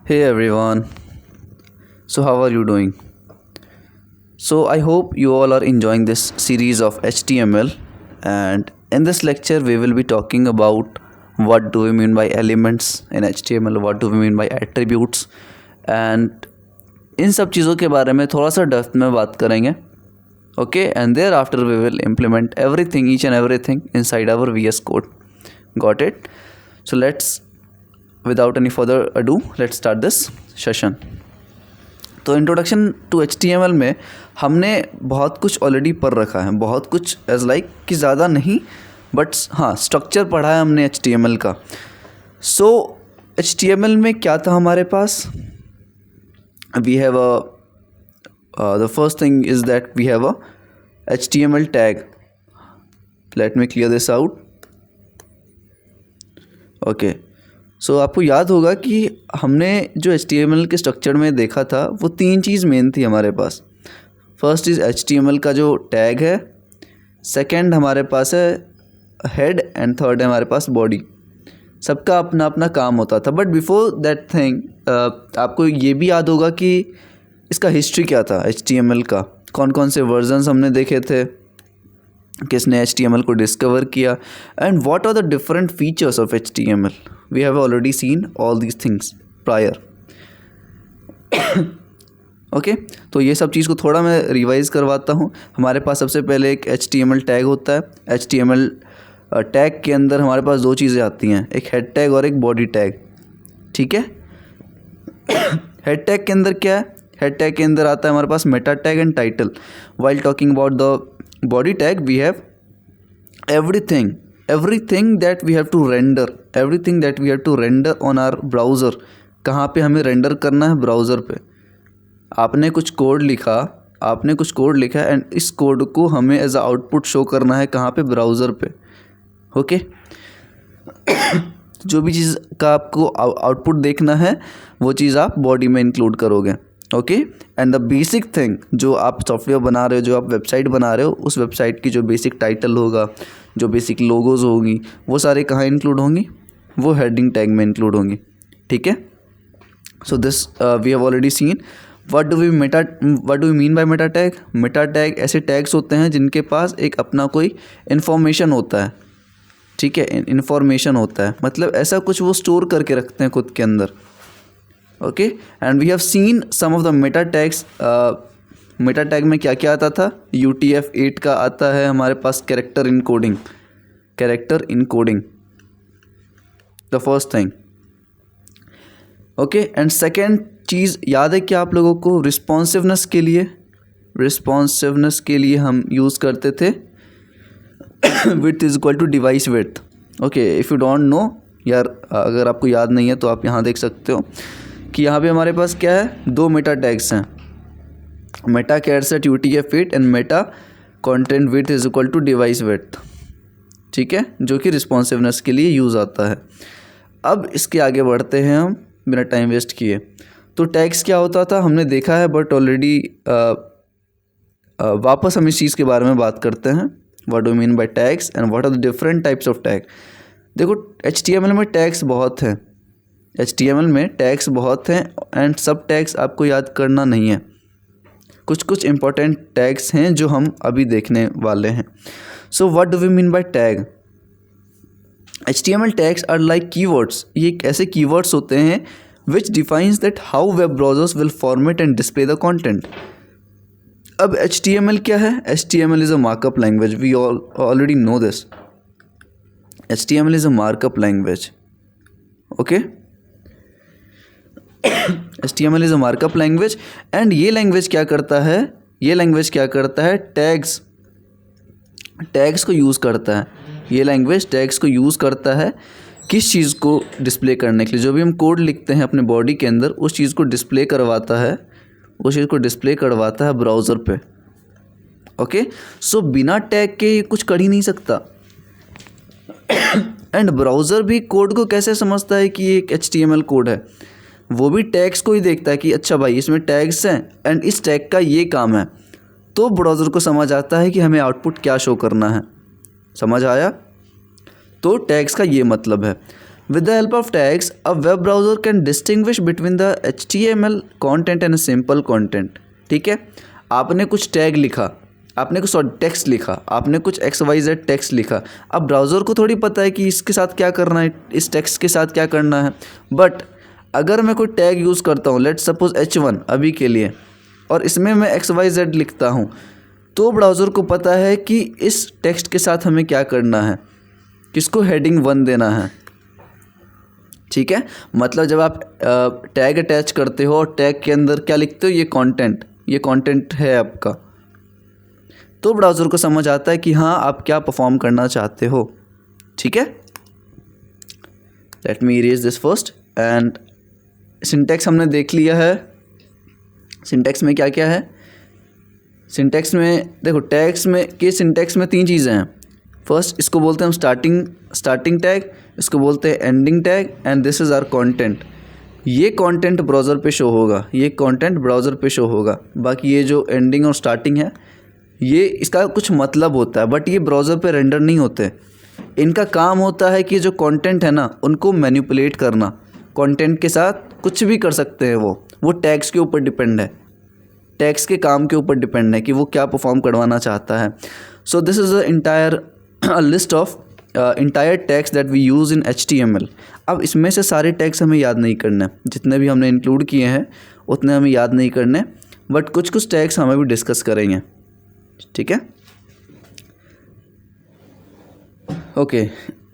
Hey everyone, so how are you doing? So I hope you all are enjoying this series of HTML, and in this lecture we will be talking about what do we mean by elements in HTML, what do we mean by attributes, and इन सब चीज़ों के बारे में थोड़ा सा depth में बात करेंगे. Okay, and thereafter we will implement everything, each and everything inside our VS Code. Got it? So without any further ado, let's start this session. तो इंट्रोडक्शन टू HTML में हमने बहुत कुछ ऑलरेडी पढ़ रखा है, बहुत कुछ एज लाइक कि ज़्यादा नहीं, बट हाँ स्ट्रक्चर पढ़ा है हमने HTML का. सो HTML में क्या था हमारे पास? We have the first thing is that we have a HTML tag. Let me clear this out. Okay. So आपको याद होगा कि हमने जो HTML के स्ट्रक्चर में देखा था वो तीन चीज़ मेन थी हमारे पास. फर्स्ट इज़ HTML का जो टैग है, सेकंड हमारे पास है हेड एंड थर्ड है हमारे पास बॉडी. सबका अपना अपना काम होता था. बट बिफोर दैट थिंग आपको ये भी याद होगा कि इसका हिस्ट्री क्या था HTML का, कौन कौन से वर्जन्स हमने देखे थे, किसने HTML को डिस्कवर किया, and what are the different features of HTML. We have already seen all these things prior. Okay, तो ये सब चीज़ को थोड़ा मैं रिवाइज करवाता हूँ. हमारे पास सबसे पहले एक HTML टैग होता है. HTML टैग के अंदर हमारे पास दो चीज़ें आती हैं, एक हेड टैग और एक बॉडी टैग. ठीक है. हेड टैग के अंदर क्या है? हेड टैग के अंदर आता है हमारे पास meta tag and title. While talking about the body tag we have everything that we have to render on our browser. कहाँ पे हमें रेंडर करना है? ब्राउज़र पे. आपने कुछ कोड लिखा एंड इस कोड को हमें एज अ आउटपुट शो करना है कहाँ पे? ब्राउज़र पे. ओके. जो भी चीज़ का आपको आउटपुट देखना है वो चीज़ आप बॉडी में इंक्लूड करोगे. Okay. And the basic thing, जो आप सॉफ्टवेयर बना रहे हो, जो आप वेबसाइट बना रहे हो, उस वेबसाइट की जो बेसिक टाइटल होगा, जो बेसिक लोगोज होगी, वो सारे कहाँ इंक्लूड होंगी? वो हेडिंग टैग में इंक्लूड होंगी. ठीक है. So this we have already seen. What do we mean by meta tag? Meta tag ऐसे टैग्स होते हैं जिनके पास एक अपना कोई इन्फॉर्मेशन होता है. ठीक है, इन्फॉर्मेशन होता है, मतलब ऐसा कुछ वो स्टोर करके रखते हैं खुद के अंदर. Okay. And we have seen some of the meta tags. Meta tag में क्या क्या आता था? UTF-8 का आता है हमारे पास, character encoding the first thing. Okay. And second चीज़ याद है क्या आप लोगों को? रिस्पॉन्सिवनेस के लिए हम यूज़ करते थे width is equal to device width. Okay. If you don't know यार, अगर आपको याद नहीं है तो आप यहाँ देख सकते हो कि यहाँ पे हमारे पास क्या है? दो मेटा टैग्स हैं, meta charset UTF-8 and meta content width is equal to device width. ठीक है, जो कि रिस्पॉन्सिवनेस के लिए यूज़ आता है. अब इसके आगे बढ़ते हैं हम बिना टाइम वेस्ट किए. तो टैग्स क्या होता था हमने देखा है, बट ऑलरेडी वापस हम इस चीज़ के बारे में बात करते हैं. What do mean by tags and what are the different types of tag. देखो HTML में टैग्स बहुत हैं, एंड सब टैग्स आपको याद करना नहीं है. कुछ इंपॉर्टेंट टैग्स हैं जो हम अभी देखने वाले हैं. So what do we mean by tag? HTML tags are like keywords. ये एक ऐसे कीवर्ड्स होते हैं which defines that how web browsers will format and display the content. अब HTML क्या है? HTML is a markup language. We already know this. HTML is a markup language. Okay. HTML is a markup language. And ये language क्या करता है? Tags को use करता है. ये लैंग्वेज टैग्स को यूज़ करता है किस चीज़ को डिस्प्ले करने के लिए? जो भी हम कोड लिखते हैं अपने बॉडी के अंदर, उस चीज़ को डिस्प्ले करवाता है ब्राउज़र पे. ओके. सो बिना टैग के ये कुछ कर ही नहीं सकता. एंड ब्राउज़र भी कोड को कैसे समझता है कि ये एक HTML कोड है? वो भी टैग्स को ही देखता है कि अच्छा भाई इसमें टैग्स हैं एंड इस टैग का ये काम है. तो ब्राउज़र को समझ आता है कि हमें आउटपुट क्या शो करना है. समझ आया? तो टैग्स का ये मतलब है. With the help of tags, a web browser can distinguish between the HTML content and a simple content. ठीक है, आपने कुछ टैग लिखा, आपने कुछ टेक्स्ट लिखा, आपने कुछ XYZ टेक्स्ट लिखा। अब ब्राउज़र को थोड़ी पता है कि इसके साथ क्या करना है, इस टेक्स्ट के साथ क्या करना है। बट अगर मैं कोई टैग यूज़ करता हूँ, लेट्स सपोज H1 अभी के लिए, और इसमें मैं XYZ लिखता हूँ, तो ब्राउज़र को पता है कि इस टेक्स्ट के साथ हमें क्या करना है, किसको हेडिंग 1 देना है। ठीक है, मतलब जब आप टैग अटैच करते हो और टैग के अंदर क्या लिखते हो, ये कंटेंट है आपका, तो ब्राउज़र को समझ आता है कि हाँ आप क्या परफॉर्म करना चाहते हो। ठीक है, let me erase this first. And syntax हमने देख लिया है। सिंटैक्स में क्या क्या है, सिंटैक्स में देखो, टैग्स में के सिंटैक्स में 3 चीज़ें हैं। फर्स्ट, इसको बोलते हैं हम स्टार्टिंग टैग, इसको बोलते हैं ending tag, and this is our content. ये कंटेंट ब्राउज़र पे शो होगा, ये कंटेंट ब्राउज़र पे शो होगा। बाकी ये जो एंडिंग और स्टार्टिंग है, ये इसका कुछ मतलब होता है, बट ये ब्राउज़र पे रेंडर नहीं होते। इनका काम होता है कि जो कंटेंट है ना, उनको मैनिपुलेट करना। कंटेंट के साथ कुछ भी कर सकते हैं वो टैग्स के ऊपर डिपेंड है, टैग्स के काम के ऊपर डिपेंड है कि वो क्या परफॉर्म करवाना चाहता है। So this is a list of entire tags that we use in HTML। अब इसमें से सारे टैग्स हमें याद नहीं करने, जितने भी हमने इंक्लूड किए हैं उतने हमें याद नहीं करने, बट कुछ टैग्स हमें भी डिस्कस करेंगे। ठीक है, okay.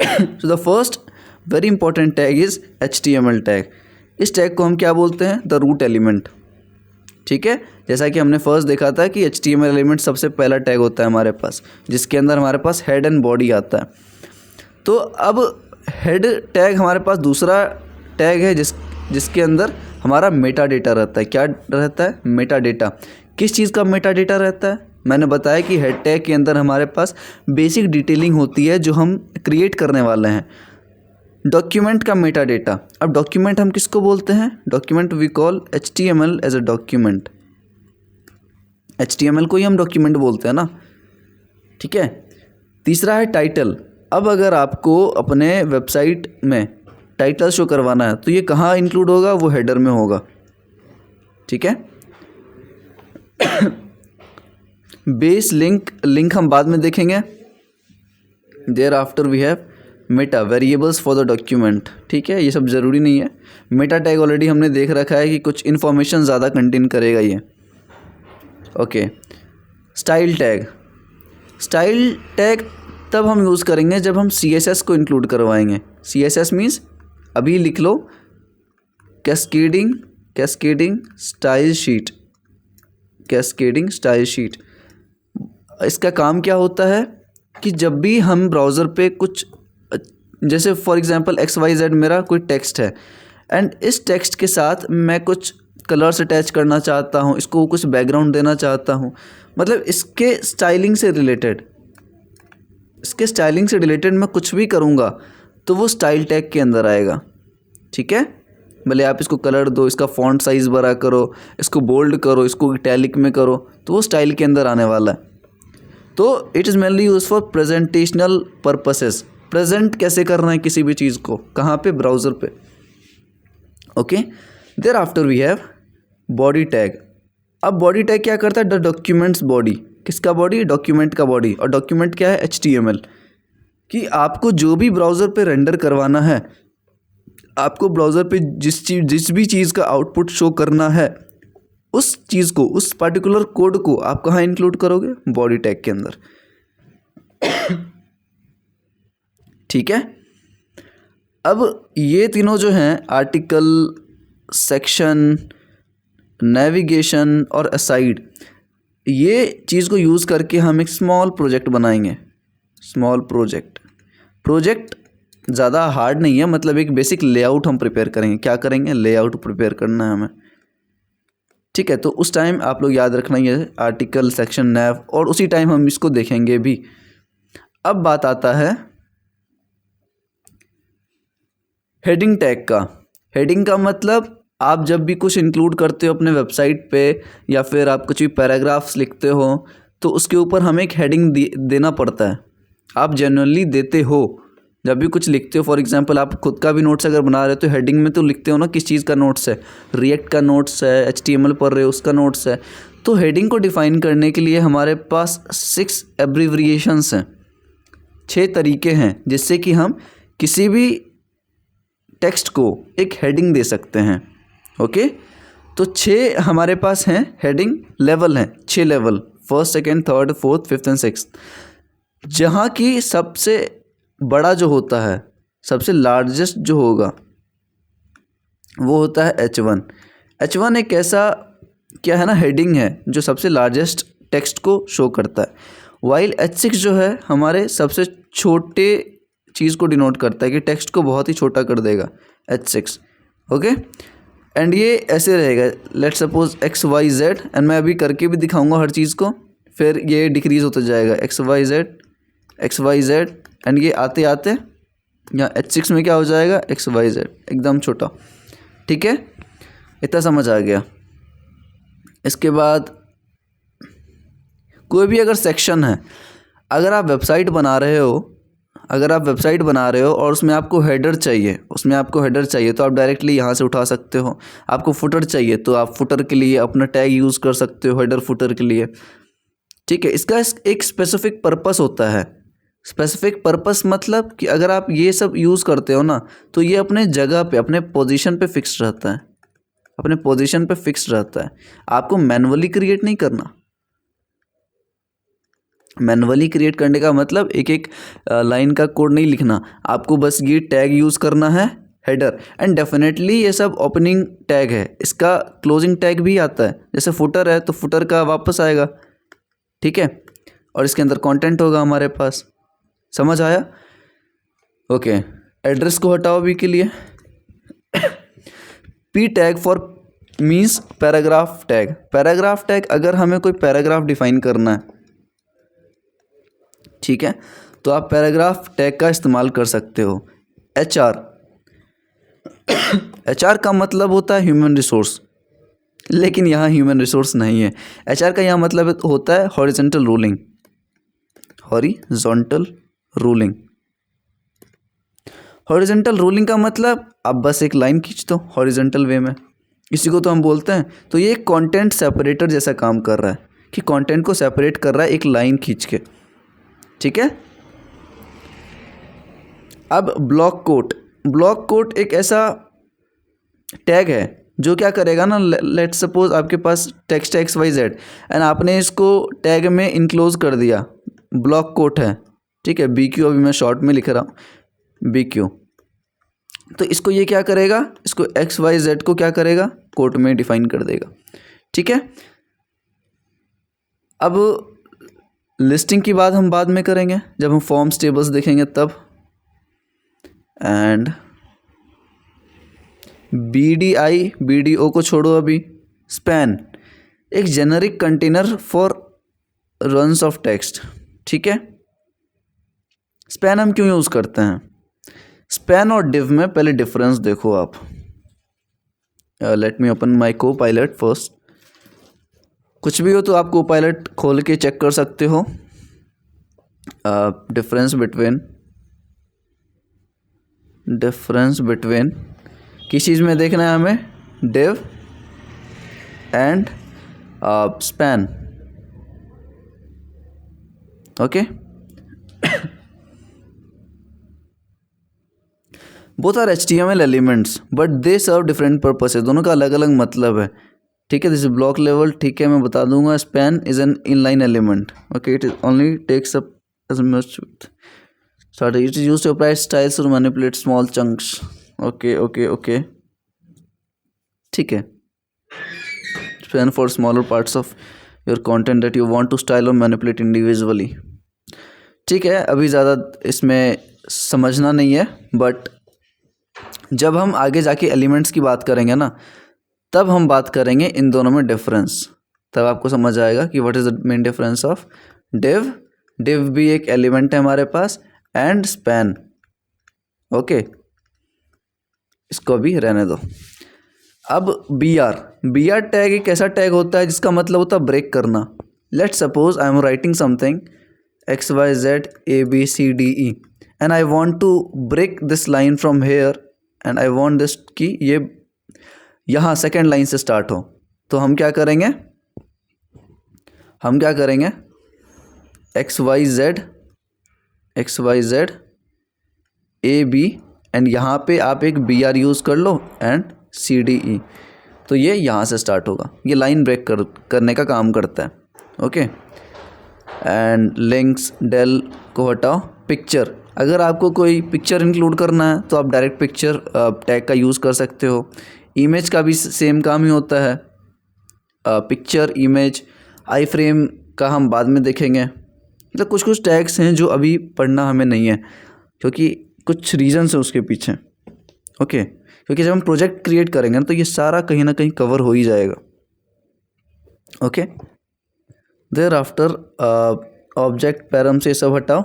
So the first very important tag is HTML tag. इस टैग को हम क्या बोलते हैं, द रूट एलिमेंट। ठीक है, जैसा कि हमने फर्स्ट देखा था कि HTML एलिमेंट सबसे पहला टैग होता है हमारे पास, जिसके अंदर हमारे पास हेड एंड बॉडी आता है। तो अब हेड टैग हमारे पास दूसरा टैग है जिसके अंदर हमारा मेटा डेटा रहता है। क्या रहता है, मेटा डेटा। किस चीज़ का मेटा डेटा रहता है, मैंने बताया कि हेड टैग के अंदर हमारे पास बेसिक डिटेलिंग होती है जो हम क्रिएट करने वाले हैं। डॉक्यूमेंट का मेटा डेटा। अब डॉक्यूमेंट हम किसको बोलते हैं, document we call HTML as a document. HTML को ही हम डॉक्यूमेंट बोलते हैं ना। ठीक है, तीसरा है टाइटल। अब अगर आपको अपने वेबसाइट में टाइटल शो करवाना है तो ये कहाँ इंक्लूड होगा, वो हेडर में होगा। ठीक है, बेस लिंक हम बाद में देखेंगे। Thereafter we have meta variables for the document. ठीक है, ये सब ज़रूरी नहीं है। मेटा टैग ऑलरेडी हमने देख रखा है कि कुछ इन्फॉर्मेशन ज़्यादा कंटेन करेगा ये। ओके, स्टाइल टैग तब हम यूज़ करेंगे जब हम CSS को इंक्लूड करवाएंगे। CSS मीन्स अभी लिख लो, कैस्केडिंग स्टाइल शीट। इसका काम क्या होता है कि जब भी हम ब्राउज़र पे कुछ, जैसे फॉर एग्जांपल XYZ मेरा कोई टेक्स्ट है, एंड इस टेक्स्ट के साथ मैं कुछ कलर्स अटैच करना चाहता हूँ, इसको कुछ बैकग्राउंड देना चाहता हूँ, मतलब इसके स्टाइलिंग से रिलेटेड मैं कुछ भी करूँगा तो वो स्टाइल टैग के अंदर आएगा। ठीक है, भले आप इसको कलर दो, इसका फॉन्ट साइज़ बड़ा करो, इसको बोल्ड करो, इसको इटैलिक में करो, तो वो स्टाइल के अंदर आने वाला है। तो it is mainly use for presentational purposes. Present कैसे करना है किसी भी चीज़ को, कहाँ पे, ब्राउज़र पे। Okay, thereafter we have body tag. अब बॉडी टैग क्या करता है, द डॉक्यूमेंट्स बॉडी। किसका बॉडी, डॉक्यूमेंट का बॉडी। और डॉक्यूमेंट क्या है, HTML। कि आपको जो भी ब्राउज़र पे रेंडर करवाना है, आपको ब्राउज़र पे जिस भी चीज़ का आउटपुट शो करना है, उस चीज़ को, उस पर्टिकुलर कोड को आप कहाँ इंक्लूड करोगे, बॉडी टैग के अंदर। ठीक है, अब ये तीनों जो हैं, आर्टिकल, सेक्शन, नेविगेशन और असाइड, ये चीज़ को यूज़ करके हम एक स्मॉल प्रोजेक्ट बनाएंगे। स्मॉल प्रोजेक्ट ज़्यादा हार्ड नहीं है, मतलब एक बेसिक लेआउट हम प्रिपेयर करेंगे। क्या करेंगे, लेआउट प्रिपेयर करना है हमें। ठीक है, तो उस टाइम आप लोग याद रखना ये आर्टिकल, सेक्शन, नेव, और उसी टाइम हम इसको देखेंगे भी। अब बात आता है हेडिंग टैग का। हेडिंग का मतलब आप जब भी कुछ इंक्लूड करते हो अपने वेबसाइट पे, या फिर आप कुछ भी पैराग्राफ्स लिखते हो, तो उसके ऊपर हमें एक हेडिंग देना पड़ता है। आप जनरली देते हो, जब भी कुछ लिखते हो, फॉर एग्जांपल आप खुद का भी नोट्स अगर बना रहे हो तो हेडिंग में तो लिखते हो ना किस चीज़ का नोट्स है, रिएक्ट का नोट्स है, HTML पढ़ रहे हो उसका नोट्स है। तो हेडिंग को डिफ़ाइन करने के लिए हमारे पास 6 एब्रीविएशंस हैं, 6 तरीके हैं जिससे कि हम किसी भी टेक्स्ट को एक हेडिंग दे सकते हैं। ओके, तो 6 हमारे पास हैं हेडिंग लेवल हैं, 6 level, 1st, 2nd, 3rd, 4th, 5th and 6th। जहाँ की सबसे बड़ा जो होता है, सबसे लार्जेस्ट जो होगा वो होता है H1। H1 एक ऐसा क्या है ना हेडिंग है जो सबसे लार्जेस्ट टेक्स्ट को शो करता है, वाइल H6 जो है हमारे सबसे छोटे चीज़ को डिनोट करता है कि टेक्स्ट को बहुत ही छोटा कर देगा, H6। ओके, एंड ये ऐसे रहेगा, लेट्स सपोज XYZ, एंड मैं अभी करके भी दिखाऊंगा हर चीज़ को, फिर ये डिक्रीज़ होता जाएगा XYZ, एंड ये आते आते यहाँ H6 में क्या हो जाएगा, XYZ, एकदम छोटा। ठीक है, इतना समझ आ गया। इसके बाद कोई भी अगर सेक्शन है, अगर आप वेबसाइट बना रहे हो और उसमें आपको हेडर चाहिए तो आप डायरेक्टली यहाँ से उठा सकते हो। आपको फुटर चाहिए तो आप फुटर के लिए अपना टैग यूज़ कर सकते हो, हेडर फुटर के लिए। ठीक है, इसका एक स्पेसिफिक पर्पस होता है। स्पेसिफिक पर्पस मतलब कि अगर आप ये सब यूज़ करते हो ना तो ये अपने जगह पे, अपने पोजीशन पे फिक्स रहता है, आपको मैनुअली क्रिएट नहीं करना। मैनुअली क्रिएट करने का मतलब एक एक लाइन का कोड नहीं लिखना, आपको बस ये टैग यूज़ करना है, हेडर। एंड डेफिनेटली ये सब ओपनिंग टैग है, इसका क्लोजिंग टैग भी आता है। जैसे फुटर है तो फुटर का वापस आएगा, ठीक है, और इसके अंदर कंटेंट होगा हमारे पास। समझ आया? ओके, एड्रेस को हटाओ अभी के लिए। P tag for means paragraph tag. अगर हमें कोई पैराग्राफ डिफाइन करना है, ठीक है, तो आप पैराग्राफ टैग का इस्तेमाल कर सकते हो। HR का मतलब होता है ह्यूमन रिसोर्स, लेकिन यहाँ ह्यूमन रिसोर्स नहीं है। HR का यहाँ मतलब होता है हॉरिजॉन्टल रूलिंग। हॉरिजॉन्टल रूलिंग का मतलब आप बस एक लाइन खींच दो हॉरिजॉन्टल वे में, इसी को तो हम बोलते हैं। तो ये कंटेंट सेपरेटर जैसा काम कर रहा है कि कंटेंट को सेपरेट कर रहा है एक लाइन खींच के। ठीक है, अब ब्लॉक कोट एक ऐसा टैग है जो क्या करेगा ना, लेट्स सपोज आपके पास टेक्स्ट है XYZ एंड आपने इसको टैग में इनक्लोज कर दिया, ब्लॉक कोट है, ठीक है, BQ, अभी मैं शॉर्ट में लिख रहा हूँ BQ। तो इसको ये क्या करेगा, इसको XYZ को क्या करेगा, कोट में डिफाइन कर देगा। ठीक है, अब लिस्टिंग की बात हम बाद में करेंगे जब हम फॉर्म्स टेबल्स देखेंगे तब। एंड BDO को छोड़ो अभी। स्पैन एक generic container for runs off text. ठीक है, स्पैन हम क्यों यूज़ करते हैं? स्पैन और डिव में पहले डिफरेंस देखो आप। Let me open my Copilot first. कुछ भी हो तो आप Copilot खोल के चेक कर सकते हो। डिफरेंस बिटवीन किस चीज़ में देखना है हमें, div and span. Okay, both are HTML elements but they serve different purposes. दोनों का अलग अलग मतलब है। ठीक है, दिस इज ब्लॉक लेवल। ठीक है, मैं बता दूंगा। Span is an inline element. Okay, it is only takes up as much it is used to apply styles और मैनिपुलेट स्मॉल चंक्स। ओके, ठीक है, span for smaller parts of your content that you want to style और manipulate individually. ठीक है, अभी ज़्यादा इसमें समझना नहीं है, बट जब हम आगे जाके एलिमेंट्स की बात करेंगे ना, तब हम बात करेंगे इन दोनों में डिफरेंस। तब आपको समझ आएगा कि what is the main difference of div भी एक एलिमेंट है हमारे पास, एंड स्पैन। ओके, इसको भी रहने दो। अब BR टैग एक ऐसा टैग होता है जिसका मतलब होता है ब्रेक करना। Let's suppose I am writing something XYZ ABCDE and I want to break this line from here and I want this कि ये यहाँ सेकेंड लाइन से स्टार्ट हो, तो हम क्या करेंगे, X Y Z A B and यहाँ पे आप एक बी आर यूज़ कर लो एंड सी डी ई, तो ये यहाँ से स्टार्ट होगा, ये लाइन ब्रेक करने का काम करता है। ओके, एंड लिंक्स डेल को हटाओ। पिक्चर, अगर आपको कोई पिक्चर इंक्लूड करना है तो आप डायरेक्ट पिक्चर टैग का यूज़ कर सकते हो। इमेज का भी सेम काम ही होता है, पिक्चर इमेज। आई फ्रेम का हम बाद में देखेंगे। मतलब कुछ टैग्स हैं जो अभी पढ़ना हमें नहीं है क्योंकि कुछ रीजंस है उसके पीछे। ओके, क्योंकि जब हम प्रोजेक्ट क्रिएट करेंगे ना तो ये सारा कहीं ना कहीं कवर हो ही जाएगा। Okay, thereafter object param से सब हटाओ।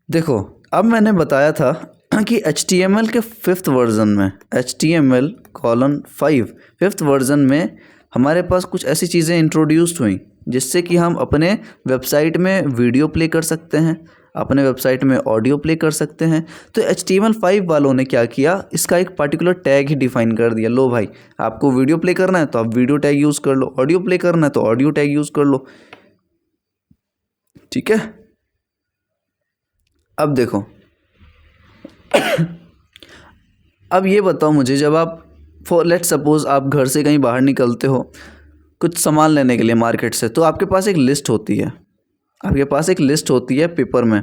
देखो, अब मैंने बताया था कि HTML के 5th वर्जन में, HTML:5 5th वर्जन में हमारे पास कुछ ऐसी चीज़ें इंट्रोड्यूस्ड हुई जिससे कि हम अपने वेबसाइट में वीडियो प्ले कर सकते हैं, अपने वेबसाइट में ऑडियो प्ले कर सकते हैं। तो HTML5 वालों ने क्या किया, इसका एक पर्टिकुलर टैग ही डिफाइन कर दिया। लो भाई, आपको वीडियो प्ले करना है तो आप वीडियो टैग यूज़ कर लो, ऑडियो प्ले करना है तो ऑडियो टैग यूज़ कर लो। ठीक है, अब देखो अब ये बताओ मुझे, जब आप लेट्स सपोज आप घर से कहीं बाहर निकलते हो कुछ सामान लेने के लिए मार्केट से, तो आपके पास एक लिस्ट होती है, पेपर में।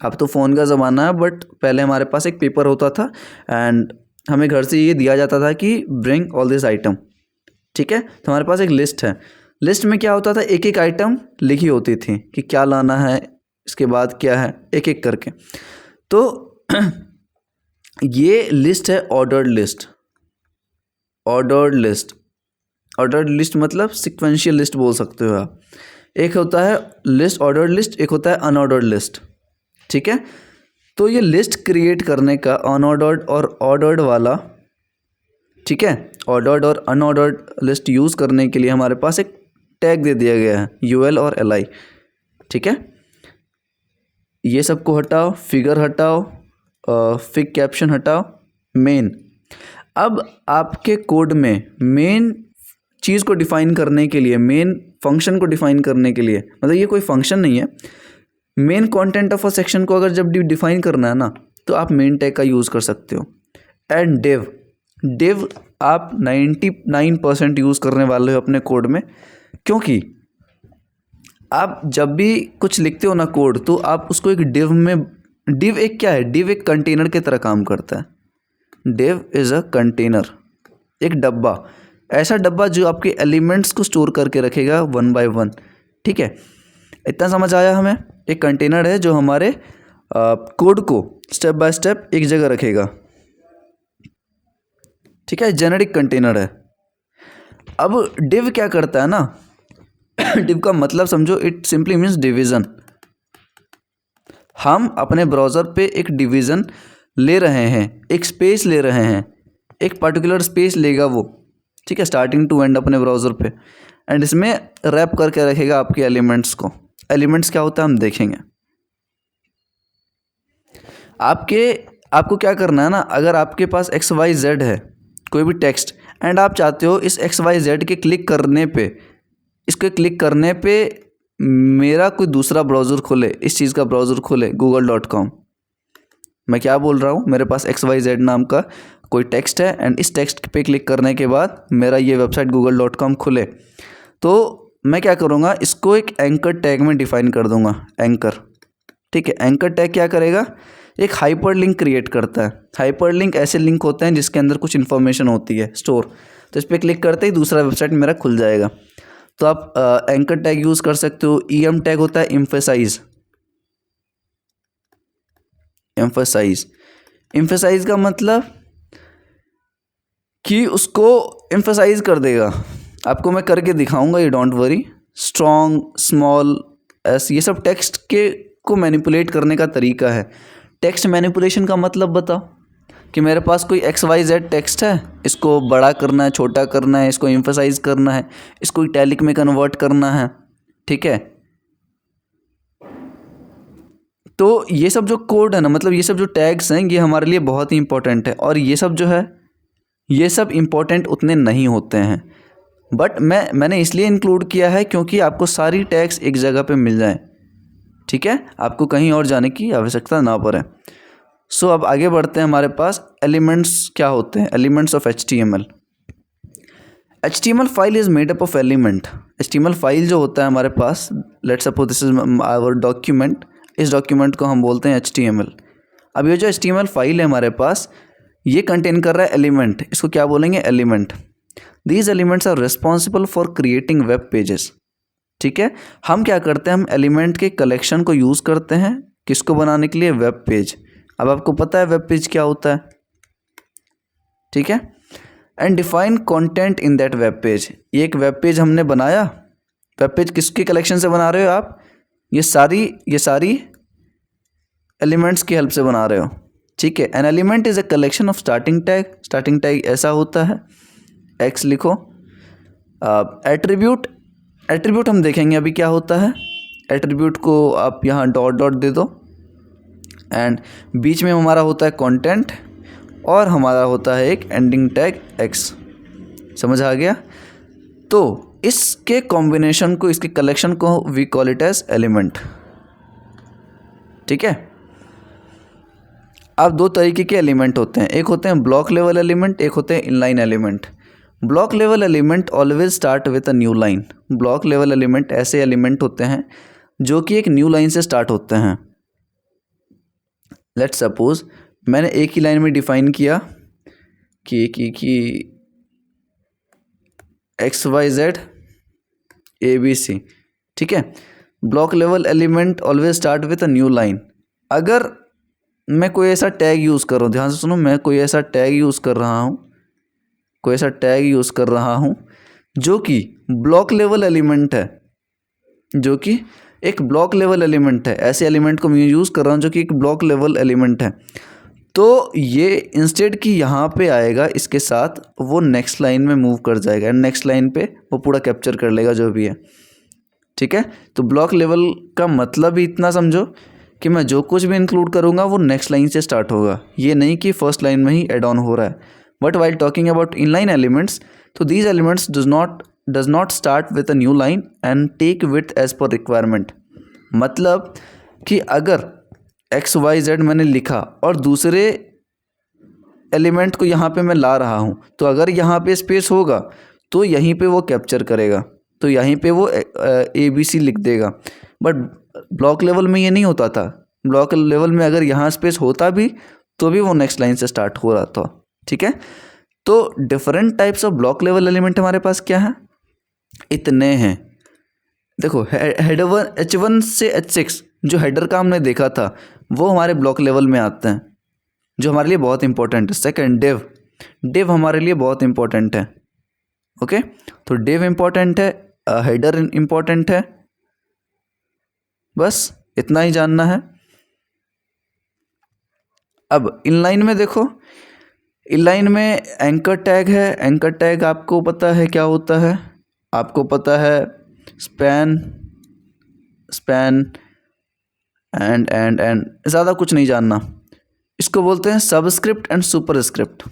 अब तो फ़ोन का ज़माना है, बट पहले हमारे पास एक पेपर होता था एंड हमें घर से ये दिया जाता था कि ब्रिंग ऑल दिस आइटम। ठीक है, तो हमारे पास एक लिस्ट है। लिस्ट में क्या होता था, एक एक आइटम लिखी होती थी कि क्या लाना है, इसके बाद क्या है, एक एक करके। तो ये लिस्ट है ऑर्डर्ड लिस्ट मतलब सिक्वेंशियल लिस्ट बोल सकते हो आप। एक होता है लिस्ट ऑर्डर्ड लिस्ट, एक होता है अनऑर्डर्ड लिस्ट। ठीक है, तो ये लिस्ट क्रिएट करने का अनऑर्डर्ड और ऑर्डर्ड वाला, ठीक है, ऑर्डर्ड और अनऑर्डर्ड लिस्ट यूज़ करने के लिए हमारे पास एक टैग दे दिया गया है, UL और LI। ठीक है, ये सबको हटाओ, फिगर हटाओ, फिग कैप्शन हटाओ, मेन। अब आपके कोड में मेन चीज़ को डिफ़ाइन करने के लिए, मेन फंक्शन को डिफ़ाइन करने के लिए, मतलब ये कोई फंक्शन नहीं है, main content of a section को अगर जब डिफ़ाइन करना है ना तो आप मेन टैग का यूज़ कर सकते हो। एंड डिव आप 99% यूज़ करने वाले हो अपने कोड में, क्योंकि आप जब भी कुछ लिखते हो ना कोड, तो आप उसको एक डिव में, डिव एक क्या है, डिव एक कंटेनर की तरह काम करता है। डिव इज़ अ कंटेनर, एक डब्बा, ऐसा डब्बा जो आपके एलिमेंट्स को स्टोर करके रखेगा 1 by 1। ठीक है, इतना समझ आया हमें। एक कंटेनर है जो हमारे कोड को स्टेप बाय स्टेप एक जगह रखेगा। ठीक है, जेनेरिक कंटेनर है। अब डिव क्या करता है ना, डिव का मतलब समझो, इट सिंपली मीन्स डिवीज़न। हम अपने ब्राउज़र पे एक डिवीज़न ले रहे हैं, एक स्पेस ले रहे हैं, एक पर्टिकुलर स्पेस लेगा वो। ठीक है, स्टार्टिंग टू एंड अपने ब्राउज़र पे, एंड इसमें रैप करके रखेगा आपके एलिमेंट्स को। एलिमेंट्स क्या होता है हम देखेंगे। आपको क्या करना है ना, अगर आपके पास XYZ है कोई भी टेक्स्ट, एंड आप चाहते हो इस XYZ के क्लिक करने पे मेरा कोई दूसरा ब्राउज़र खोले, इस चीज़ का ब्राउज़र खोले, google.com। मैं क्या बोल रहा हूँ, मेरे पास XYZ नाम का कोई टेक्स्ट है एंड इस टेक्स्ट पे क्लिक करने के बाद मेरा ये वेबसाइट google.com खुले, तो मैं क्या करूँगा, इसको एक एंकर टैग में डिफ़ाइन कर दूँगा, एंकर। ठीक है, एंकर टैग क्या करेगा, एक हाइपर लिंक क्रिएट करता है। हाइपर लिंक ऐसे लिंक होते हैं जिसके अंदर कुछ इन्फॉर्मेशन होती है स्टोर, तो इस पर क्लिक करते ही दूसरा वेबसाइट मेरा खुल जाएगा। तो आप एंकर टैग यूज़ कर सकते हो। EM टैग होता है एम्फेसाइज का मतलब कि उसको एम्फेसाइज कर देगा। आपको मैं करके दिखाऊंगा, ये don't worry. Strong, small, S, ये सब टेक्स्ट को मैनिपुलेट करने का तरीका है। टेक्स्ट मैनिपुलेशन का मतलब बताओ कि मेरे पास कोई XYZ टेक्स्ट है, इसको बड़ा करना है, छोटा करना है, इसको एम्फेसाइज करना है, इसको इटैलिक में कन्वर्ट करना है। ठीक है, तो ये सब जो कोड है ना, मतलब ये सब जो टैग्स हैं, ये हमारे लिए बहुत ही इंपॉर्टेंट है। और ये सब जो है, ये सब इम्पोर्टेंट उतने नहीं होते हैं, बट मैंने इसलिए इंक्लूड किया है क्योंकि आपको सारी टैग्स एक जगह पे मिल जाएं, ठीक है, आपको कहीं और जाने की आवश्यकता ना पड़े। सो अब आगे बढ़ते हैं। हमारे पास एलिमेंट्स क्या होते हैं, elements of HTML। HTML file is made up of element. HTML file जो होता है हमारे पास, let's suppose this is our document, इस डॉक्यूमेंट को हम बोलते हैं HTML। अब ये जो HTML फाइल है हमारे पास, ये कंटेन कर रहा है एलिमेंट, इसको क्या बोलेंगे, element. These elements are responsible for creating web pages, ठीक है। हम क्या करते हैं, हम एलिमेंट के कलेक्शन को यूज़ करते हैं किसको बनाने के लिए, वेब पेज। अब आपको पता है वेब पेज क्या होता है, ठीक है। And define content in that web page. ये एक वेब पेज हमने बनाया, वेब पेज किसके कलेक्शन से बना रहे हो आप, ये सारी एलिमेंट्स की हेल्प से बना रहे हो, ठीक है। An element is a collection of starting tag. Starting tag ऐसा होता है, एक्स लिखो। एट्रीब्यूट हम देखेंगे अभी क्या होता है। एट्रीब्यूट को आप यहाँ डॉट डॉट दे दो, एंड बीच में हमारा होता है कंटेंट, और हमारा होता है एक एंडिंग टैग एक्स। समझ आ गया। तो इसके कॉम्बिनेशन को, इसके कलेक्शन को we call it as element, ठीक है। अब दो तरीके के एलिमेंट होते हैं, एक होते हैं ब्लॉक लेवल एलिमेंट, एक होते हैं inline element. Block level element always start with a new line. Block level element ऐसे एलिमेंट होते हैं जो कि एक न्यू लाइन से स्टार्ट होते हैं। लेट्स सपोज मैंने एक ही लाइन में डिफाइन किया कि XYZ ABC, ठीक है। Block level element always start with a new line. अगर मैं कोई ऐसा टैग यूज़ कर रहा हूँ, ध्यान से सुनो, मैं कोई ऐसा टैग यूज़ कर रहा हूँ जो कि ब्लॉक लेवल एलिमेंट है, जो कि एक ब्लॉक लेवल एलिमेंट है। ऐसे एलिमेंट को मैं यूज़ कर रहा हूँ जो कि एक ब्लॉक लेवल एलिमेंट है, तो ये इंस्टेड कि यहाँ पे आएगा, इसके साथ वो नेक्स्ट लाइन में मूव कर जाएगा, एंड नेक्स्ट लाइन पे वो पूरा कैप्चर कर लेगा जो भी है, ठीक है। तो ब्लॉक लेवल का मतलब ही इतना समझो कि मैं जो कुछ भी इंक्लूड करूँगा वो नेक्स्ट लाइन से स्टार्ट होगा, ये नहीं कि फर्स्ट लाइन में ही एड ऑन हो रहा है। But while talking about inline elements, तो these elements does not start with a new line and take width as per requirement. मतलब कि अगर XYZ मैंने लिखा और दूसरे एलिमेंट को यहाँ पे मैं ला रहा हूँ, तो अगर यहाँ पे स्पेस होगा तो यहीं पे वो कैप्चर करेगा, तो यहीं पे वो ABC लिख देगा। बट ब्लॉक लेवल में ये नहीं होता था। ब्लॉक लेवल में अगर यहाँ स्पेस होता भी तो भी वो नेक्स्ट लाइन से स्टार्ट हो रहा था, ठीक है। तो different types of block level element हमारे पास क्या है, इतने हैं। देखो हेडर H1 से H6 जो हेडर का हमने देखा था वो हमारे ब्लॉक लेवल में आते हैं, जो हमारे लिए बहुत इंपॉर्टेंट है। सेकंड डिव हमारे लिए बहुत इंपॉर्टेंट है, ओके। तो डिव इंपॉर्टेंट है, हेडर इंपॉर्टेंट है, बस इतना ही जानना है। अब इनलाइन में देखो, इनलाइन में एंकर टैग है। एंकर टैग आपको पता है क्या होता है, आपको पता है स्पैन एंड ज़्यादा कुछ नहीं जानना। इसको बोलते हैं subscript and superscript.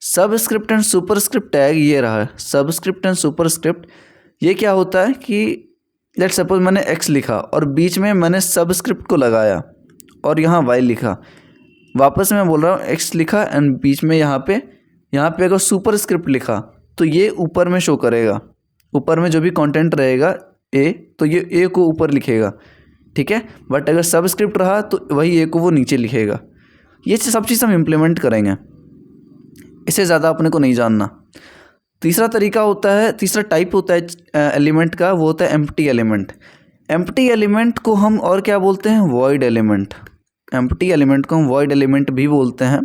Subscript and superscript tag ये रहा है। सबस्क्रिप्ट एंड सुपरस्क्रिप्ट ये क्या होता है कि लेट्स सपोज मैंने X लिखा और बीच में मैंने सबस्क्रिप्ट को लगाया और यहाँ Y लिखा, वापस मैं बोल रहा हूँ X लिखा एंड बीच में यहाँ पे अगर सुपरस्क्रिप्ट लिखा तो ये ऊपर में शो करेगा, ऊपर में जो भी कंटेंट रहेगा A, तो ये A को ऊपर लिखेगा, ठीक है। बट अगर सबस्क्रिप्ट रहा तो वही A को वो नीचे लिखेगा। ये सब चीज़ हम इम्प्लीमेंट करेंगे, इससे ज़्यादा अपने को नहीं जानना। तीसरा टाइप होता है एलिमेंट का, वो होता है एम्प्टी एलिमेंट। एम्प्टी एलिमेंट को हम और क्या बोलते हैं, वॉइड एलिमेंट। एम्प्टी एलिमेंट को हम वॉइड एलिमेंट भी बोलते हैं।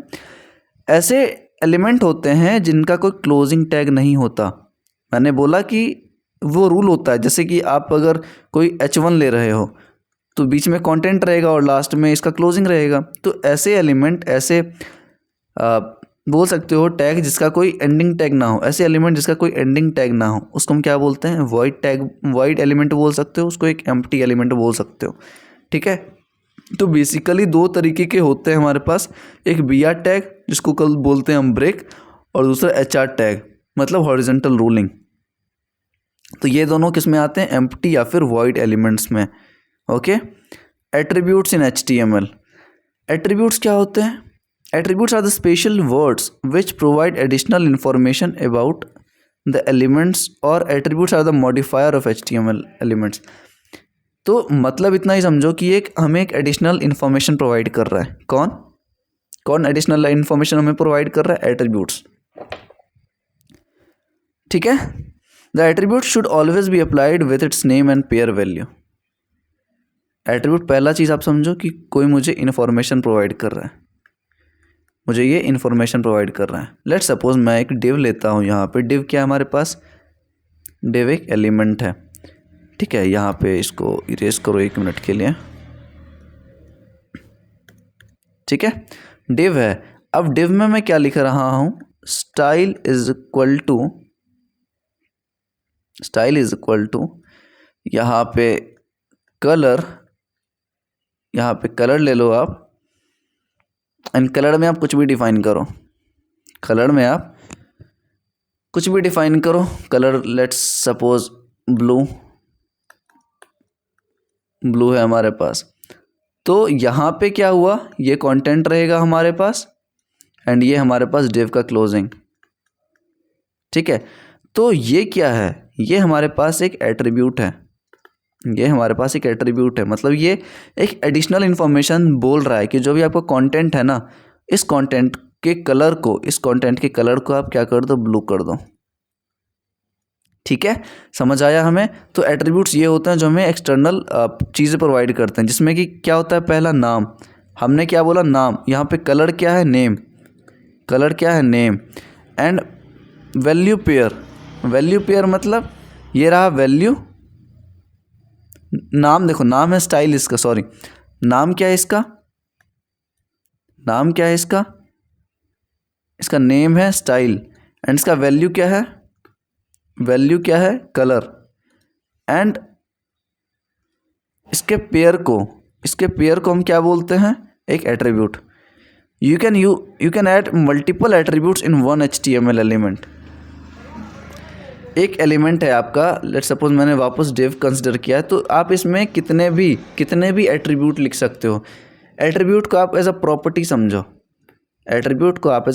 ऐसे एलिमेंट होते हैं जिनका कोई क्लोजिंग टैग नहीं होता। मैंने बोला कि वो रूल होता है, जैसे कि आप अगर कोई H1 ले रहे हो तो बीच में कंटेंट रहेगा और लास्ट में इसका क्लोजिंग रहेगा। तो ऐसे एलिमेंट, ऐसे बोल सकते हो टैग जिसका कोई एंडिंग टैग ना हो, ऐसे एलिमेंट जिसका कोई एंडिंग टैग ना हो, उसको हम क्या बोलते हैं, वॉइड टैग, वॉइड एलिमेंट बोल सकते हो, उसको एक एम्प्टी एलिमेंट बोल सकते हो, ठीक है। तो बेसिकली दो तरीके के होते हैं हमारे पास, एक BR टैग जिसको कल बोलते हैं हम ब्रेक, और दूसरा HR टैग मतलब हॉरिजॉन्टल रूलिंग। तो ये दोनों किस में आते हैं, एम्प्टी या फिर वॉइड एलिमेंट्स में। Okay, attributes in HTML। Attributes क्या होते हैं? Attributes are the special words which provide additional information about the elements, और attributes are the modifier of HTML elements. तो मतलब इतना ही समझो कि हमें एक एडिशनल इन्फॉर्मेशन प्रोवाइड कर रहा है। कौन एडिशनल इन्फॉर्मेशन हमें प्रोवाइड कर रहा है? एट्रीब्यूट्स। ठीक है, the attribute should always be applied with its name and pair value. Attribute पहला चीज़ आप समझो कि कोई मुझे इन्फॉर्मेशन प्रोवाइड कर रहा है, मुझे ये इन्फॉर्मेशन प्रोवाइड कर रहा है। लेट सपोज मैं एक डिव लेता हूँ। यहाँ पे डिव क्या है हमारे पास? डिव एक एलिमेंट है। ठीक है, यहाँ पे इसको इरेज करो 1 मिनट के लिए। ठीक है, डिव है। अब डिव में मैं क्या लिख रहा हूँ? स्टाइल इज इक्वल टू यहाँ पे कलर, यहाँ पे कलर ले लो आप, एंड कलर में आप कुछ भी डिफाइन करो। कलर लेट्स सपोज ब्लू है हमारे पास। तो यहाँ पे क्या हुआ, ये कंटेंट रहेगा हमारे पास, एंड ये हमारे पास डिव का क्लोजिंग। ठीक है, तो ये क्या है? ये हमारे पास एक एट्रीब्यूट है। मतलब ये एक एडिशनल इन्फॉर्मेशन बोल रहा है कि जो भी आपका कंटेंट है ना, इस कंटेंट के कलर को आप क्या कर दो? ब्लू कर दो। ठीक है, समझ आया हमें? तो एट्रीब्यूट्स ये होते हैं जो हमें एक्सटर्नल चीज़ें प्रोवाइड करते हैं, जिसमें कि क्या होता है? पहला नाम, हमने क्या बोला? नाम। यहाँ पे कलर क्या है? नेम। एंड वैल्यू पेयर मतलब ये रहा वैल्यू। नाम देखो, नाम है स्टाइल इसका, सॉरी, नाम क्या है इसका? इसका नेम है स्टाइल, एंड इसका वैल्यू क्या है? कलर। एंड इसके पेयर को हम क्या बोलते हैं? एक attribute. You can add multiple attributes in one HTML element. एक एलिमेंट है आपका, लेट्स सपोज मैंने वापस डिव कंसिडर किया है, तो आप इसमें कितने भी एट्रीब्यूट लिख सकते हो। एट्रीब्यूट को आप एज अ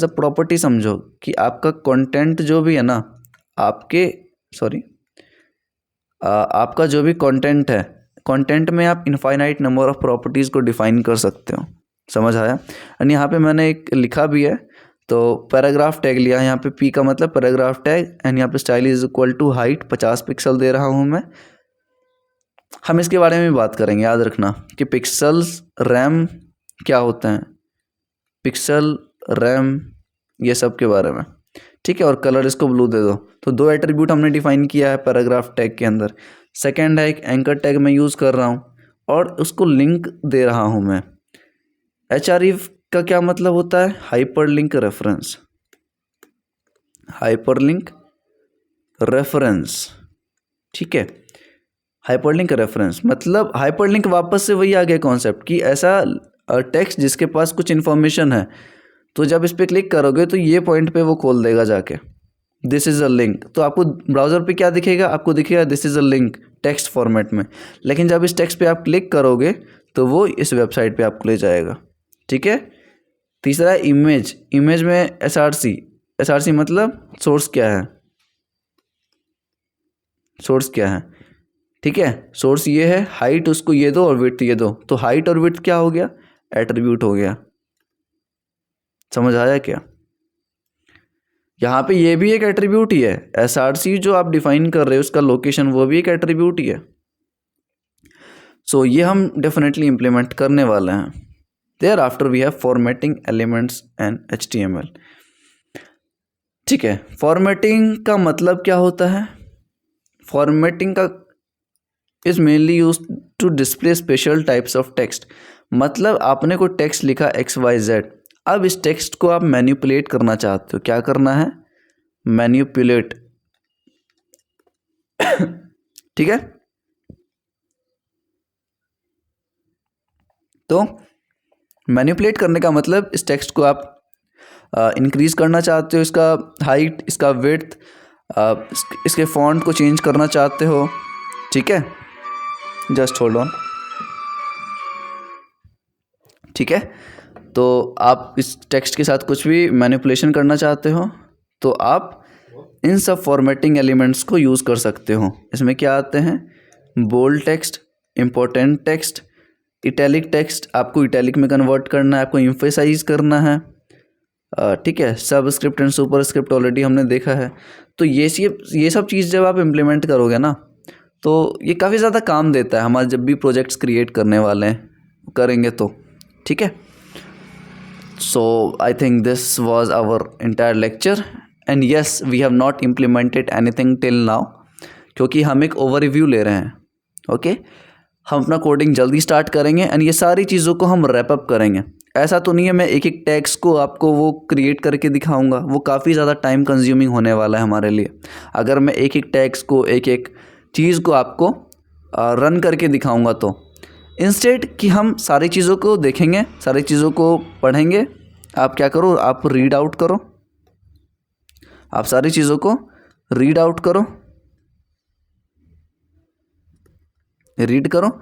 प्रॉपर्टी समझो कि आपका कंटेंट जो भी है ना, आपका जो भी कंटेंट है, कंटेंट में आप इनफाइनाइट नंबर ऑफ प्रॉपर्टीज़ को डिफाइन कर सकते हो। समझ आया? एंड यहाँ पे मैंने एक लिखा भी है, तो पैराग्राफ टैग लिया है यहाँ पे, P का मतलब पैराग्राफ टैग, एंड यहाँ पे style is equal to height 50 pixel दे रहा हूँ मैं। हम इसके बारे में भी बात करेंगे, याद रखना कि पिक्सल्स, रैम क्या होते हैं, पिक्सल, रैम, ये सब के बारे में। ठीक है, और कलर इसको ब्लू दे दो। तो 2 एट्रीब्यूट हमने डिफाइन किया है पैराग्राफ टैग के अंदर। सेकेंड है एक एंकर टैग मैं यूज़ कर रहा हूँ, और उसको लिंक दे रहा हूँ मैं। href का क्या मतलब होता है? Hyperlink reference. ठीक है, हाइपरलिंक रेफरेंस मतलब हाइपरलिंक वापस से वही आ गया कॉन्सेप्ट कि ऐसा टेक्स्ट जिसके पास कुछ इन्फॉर्मेशन है, तो जब इस पर क्लिक करोगे तो ये पॉइंट पे वो खोल देगा जाके, दिस इज़ अ लिंक। तो आपको ब्राउज़र पे क्या दिखेगा? आपको दिखेगा this is a link text format में, लेकिन जब इस टेक्स्ट पे आप क्लिक करोगे तो वो इस वेबसाइट पे आपको ले जाएगा। ठीक है, तीसरा है इमेज में SRC मतलब सोर्स क्या है? ठीक है, सोर्स ये है, हाइट उसको ये दो और विड्थ ये दो, तो हाइट और विड्थ क्या हो गया? एट्रीब्यूट हो गया। समझ आया क्या? यहाँ पे ये भी एक एट्रीब्यूट ही है। SRC जो आप डिफाइन कर रहे हो उसका लोकेशन, वो भी एक एट्रीब्यूट ही है। सो ये हम डेफिनेटली इम्प्लीमेंट करने वाले हैं। Thereafter we have formatting elements and HTML। ठीक है, फॉर्मेटिंग का मतलब क्या होता है? फॉर्मेटिंग का is mainly use to display special types of text. मतलब आपने कोई टेक्स्ट लिखा XYZ, अब इस टेक्स्ट को आप मैनिपुलेट करना चाहते हो। क्या करना है? मैनिपुलेट। ठीक है, तो मैनिपुलेट करने का मतलब इस टेक्स्ट को आप इंक्रीज़ करना चाहते हो, इसका हाइट, इसका विड्थ, इसके फॉन्ट को चेंज करना चाहते हो, ठीक है। जस्ट होल्ड ऑन, ठीक है। तो आप इस टेक्स्ट के साथ कुछ भी मैनिपुलेशन करना चाहते हो तो आप इन सब फॉर्मेटिंग एलिमेंट्स को यूज़ कर सकते हो। इसमें क्या आते हैं, bold text, important text, italic text, आपको इटैलिक में कन्वर्ट करना है, आपको एम्फेसाइज करना है, ठीक है। सबस्क्रिप्ट एंड सुपरस्क्रिप्ट ऑलरेडी हमने देखा है। तो ये सब चीज़ जब आप इम्प्लीमेंट करोगे ना तो ये काफ़ी ज़्यादा काम देता है हमारे जब भी प्रोजेक्ट्स क्रिएट करने वाले हैं करेंगे तो, ठीक है। So I think this was our entire lecture and yes we have not implemented anything till now, क्योंकि हम एक ओवरव्यू ले रहे हैं, ओके। हम अपना कोडिंग जल्दी स्टार्ट करेंगे एंड ये सारी चीज़ों को हम रैप अप करेंगे। ऐसा तो नहीं है मैं एक एक टैग्स को आपको वो क्रिएट करके दिखाऊंगा, वो काफ़ी ज़्यादा टाइम कंज्यूमिंग होने वाला है हमारे लिए। अगर मैं एक एक टैग्स को, एक एक चीज़ को आपको रन करके दिखाऊंगा तो इंस्टेड कि हम सारी चीज़ों को देखेंगे, सारी चीज़ों को पढ़ेंगे, आप क्या करो, आप रीड आउट करो, आप सारी चीज़ों को रीड आउट करो, रीड करो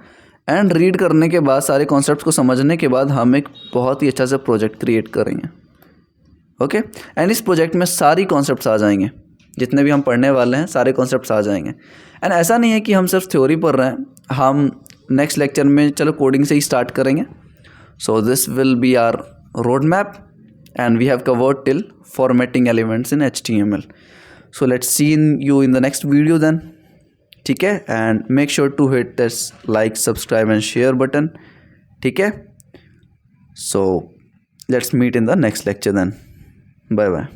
एंड रीड करने के बाद सारे कॉन्सेप्ट्स को समझने के बाद हम एक बहुत ही अच्छा सा प्रोजेक्ट क्रिएट करेंगे, ओके। एंड इस प्रोजेक्ट में सारी कॉन्सेप्ट्स आ जाएंगे, जितने भी हम पढ़ने वाले हैं सारे कॉन्सेप्ट्स आ जाएंगे। एंड ऐसा नहीं है कि हम सिर्फ थ्योरी पढ़ रहे हैं, हम नेक्स्ट लेक्चर में चलो कोडिंग से ही स्टार्ट करेंगे। So this will be our road map and we have covered till formatting elements in HTML. So let's see you in the next video then, ठीक है। And make sure to hit this like, subscribe and share button, ठीक है। So let's meet in the next lecture then, bye bye.